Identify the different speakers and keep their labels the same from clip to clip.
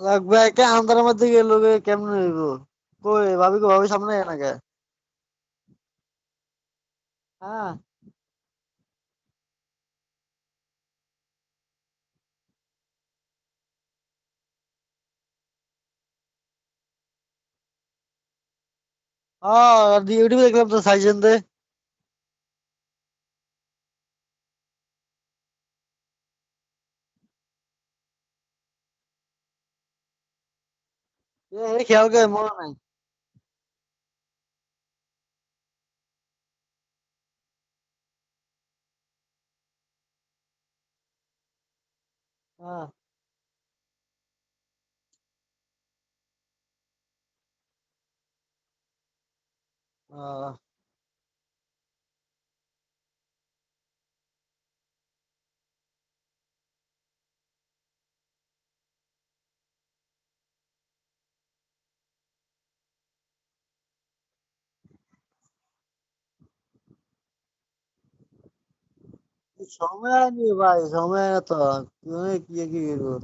Speaker 1: লাগবে একে আন্ধারের মধ্যে গেল কেমনে হইব? কই ভাবি কো ভাবি সামনে এনাকে। হ্যাঁ। ইউটিউবে দেখলাম তো সাইজেন দে। খেয়াল করে মনে নাই। হ্যাঁ। আহ, সময় হয়নি ভাই, সময় হয় না তো। তুমি কি কি করবো?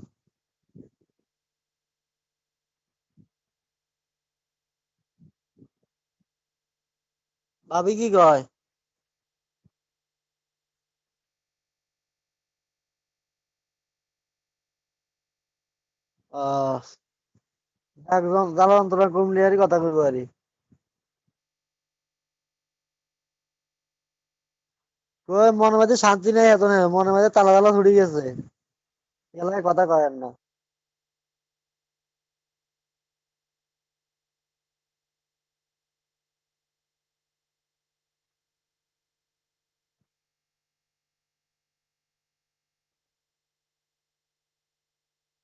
Speaker 1: ভাবি কি কয়? আহ একদম জ্বালা যন্ত্রণা কমলি আর কথা কইবো আরি। কই মনের মধ্যে শান্তি নেই এত নেই, মনের মধ্যে তালা তালা ছুটি গেছে। এলাকায় কথা কয়েন না।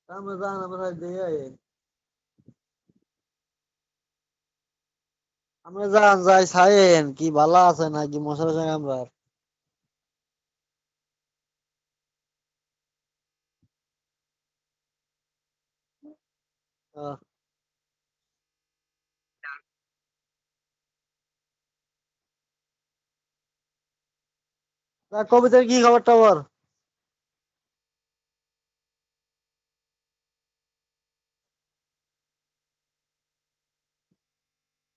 Speaker 1: আমরা জান আমরা দিয়ে আমরা যান যাই ছাইন কি ভালো আছে নাকি মশার সঙ্গে আমরা। আহ, তা কবিতার কি খবর টবর?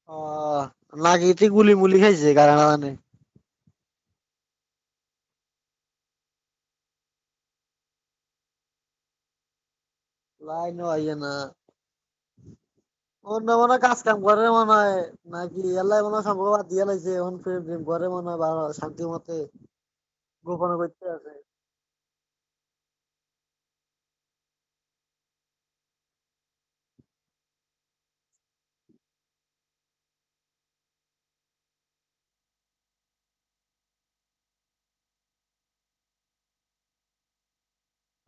Speaker 1: আহ নাকি তুই গুলি মুলি খাইছে কারণ মানে। লাইন আইয়ে না। অন্য মনে হয় কাজ কাম করে মনে হয়, নাকি এলাই মনে হয় সম্পর্ক বাদ দিয়ে লাইছে, এখন প্রেম প্রেম করে মনে হয় ভালো শান্তি মতে গোপনে করতে আছে।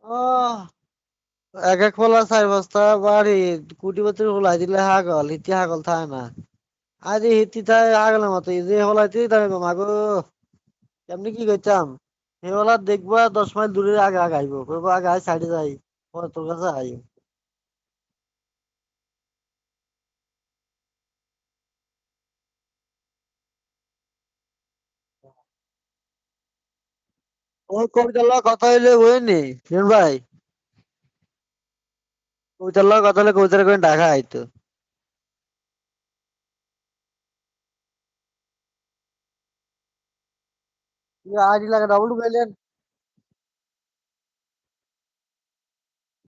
Speaker 1: আহ এক এক ফলা 4 বস্তা বাড়ি কুটি হলাই দিলে হাগল হিতি হাগল থাকে না। আরে হিতি থাকে হাগলের মতো এই যে হলাইতে থাকে মাগো। এমনি কি করতাম? এই হলা দেখবা 10 মাইল দূরে আগে আগে আইবো, কইবো আগে আয় সাইডে যাই, পরে তোর কাছে আই। ও কবিতার লগে কথা হইলে বুঝেনি ভাই। কবিতার লগে কথা হলে কবিতার করে ঢাকা আইতো। আইডি লাগে ডাবল ঢুকাইলেন।